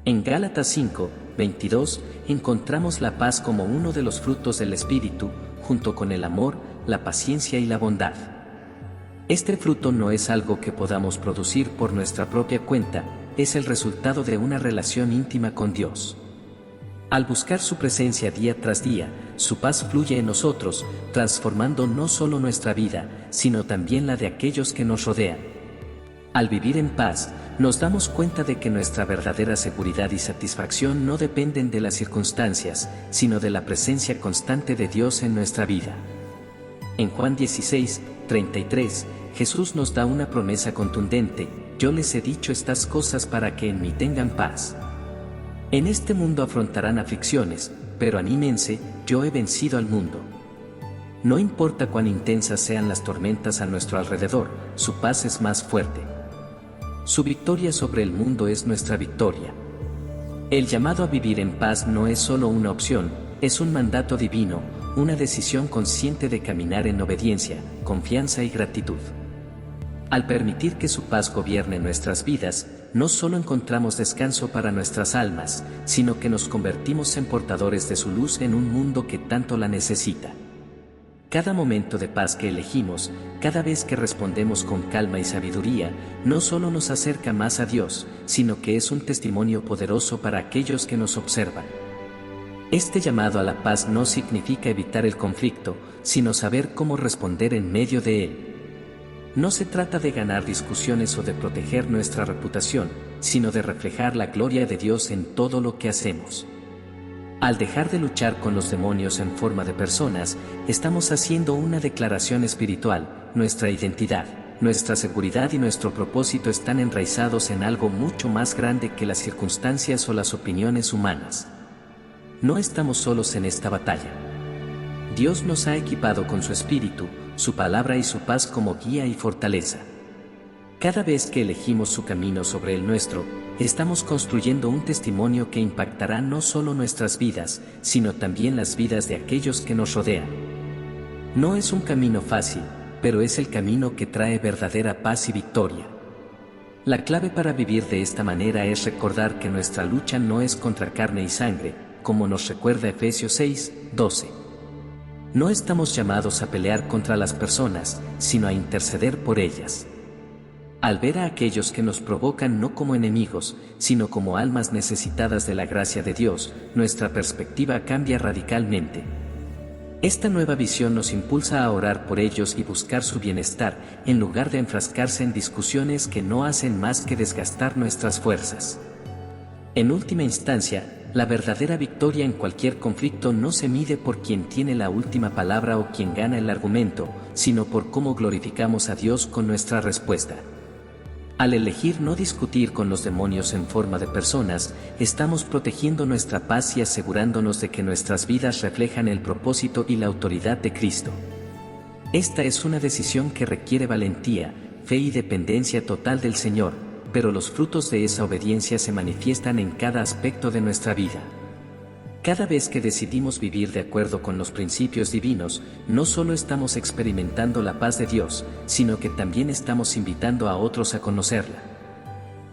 En Gálatas 5, 22, encontramos la paz como uno de los frutos del Espíritu, junto con el amor, la paciencia y la bondad. Este fruto no es algo que podamos producir por nuestra propia cuenta, es el resultado de una relación íntima con Dios. Al buscar su presencia día tras día, su paz fluye en nosotros, transformando no solo nuestra vida, sino también la de aquellos que nos rodean. Al vivir en paz, nos damos cuenta de que nuestra verdadera seguridad y satisfacción no dependen de las circunstancias, sino de la presencia constante de Dios en nuestra vida. En Juan 16, 33, Jesús nos da una promesa contundente, yo les he dicho estas cosas para que en mí tengan paz. En este mundo afrontarán aflicciones, pero anímense, yo he vencido al mundo. No importa cuán intensas sean las tormentas a nuestro alrededor, su paz es más fuerte. Su victoria sobre el mundo es nuestra victoria. El llamado a vivir en paz no es solo una opción, es un mandato divino, una decisión consciente de caminar en obediencia, confianza y gratitud. Al permitir que su paz gobierne nuestras vidas, no solo encontramos descanso para nuestras almas, sino que nos convertimos en portadores de su luz en un mundo que tanto la necesita. Cada momento de paz que elegimos, cada vez que respondemos con calma y sabiduría, no solo nos acerca más a Dios, sino que es un testimonio poderoso para aquellos que nos observan. Este llamado a la paz no significa evitar el conflicto, sino saber cómo responder en medio de él. No se trata de ganar discusiones o de proteger nuestra reputación, sino de reflejar la gloria de Dios en todo lo que hacemos. Al dejar de luchar con los demonios en forma de personas, estamos haciendo una declaración espiritual, nuestra identidad, nuestra seguridad y nuestro propósito están enraizados en algo mucho más grande que las circunstancias o las opiniones humanas. No estamos solos en esta batalla. Dios nos ha equipado con su Espíritu, su palabra y su paz como guía y fortaleza. Cada vez que elegimos su camino sobre el nuestro, estamos construyendo un testimonio que impactará no solo nuestras vidas, sino también las vidas de aquellos que nos rodean. No es un camino fácil, pero es el camino que trae verdadera paz y victoria. La clave para vivir de esta manera es recordar que nuestra lucha no es contra carne y sangre, como nos recuerda Efesios 6, 12. No estamos llamados a pelear contra las personas, sino a interceder por ellas. Al ver a aquellos que nos provocan no como enemigos, sino como almas necesitadas de la gracia de Dios, nuestra perspectiva cambia radicalmente. Esta nueva visión nos impulsa a orar por ellos y buscar su bienestar, en lugar de enfrascarse en discusiones que no hacen más que desgastar nuestras fuerzas. En última instancia, la verdadera victoria en cualquier conflicto no se mide por quien tiene la última palabra o quien gana el argumento, sino por cómo glorificamos a Dios con nuestra respuesta. Al elegir no discutir con los demonios en forma de personas, estamos protegiendo nuestra paz y asegurándonos de que nuestras vidas reflejan el propósito y la autoridad de Cristo. Esta es una decisión que requiere valentía, fe y dependencia total del Señor, pero los frutos de esa obediencia se manifiestan en cada aspecto de nuestra vida. Cada vez que decidimos vivir de acuerdo con los principios divinos, no solo estamos experimentando la paz de Dios, sino que también estamos invitando a otros a conocerla.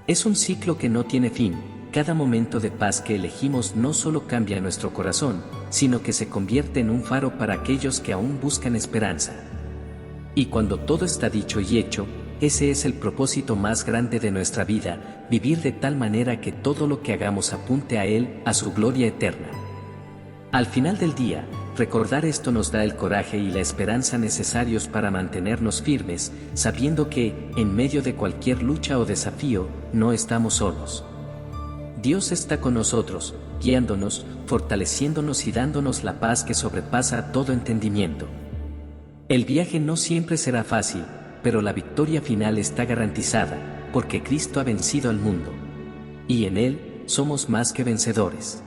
Es un ciclo que no tiene fin. Cada momento de paz que elegimos no solo cambia nuestro corazón, sino que se convierte en un faro para aquellos que aún buscan esperanza. Y cuando todo está dicho y hecho, ese es el propósito más grande de nuestra vida, vivir de tal manera que todo lo que hagamos apunte a Él, a su gloria eterna. Al final del día, recordar esto nos da el coraje y la esperanza necesarios para mantenernos firmes, sabiendo que, en medio de cualquier lucha o desafío, no estamos solos. Dios está con nosotros, guiándonos, fortaleciéndonos y dándonos la paz que sobrepasa todo entendimiento. El viaje no siempre será fácil, pero la victoria final está garantizada, porque Cristo ha vencido al mundo. Y en Él, somos más que vencedores.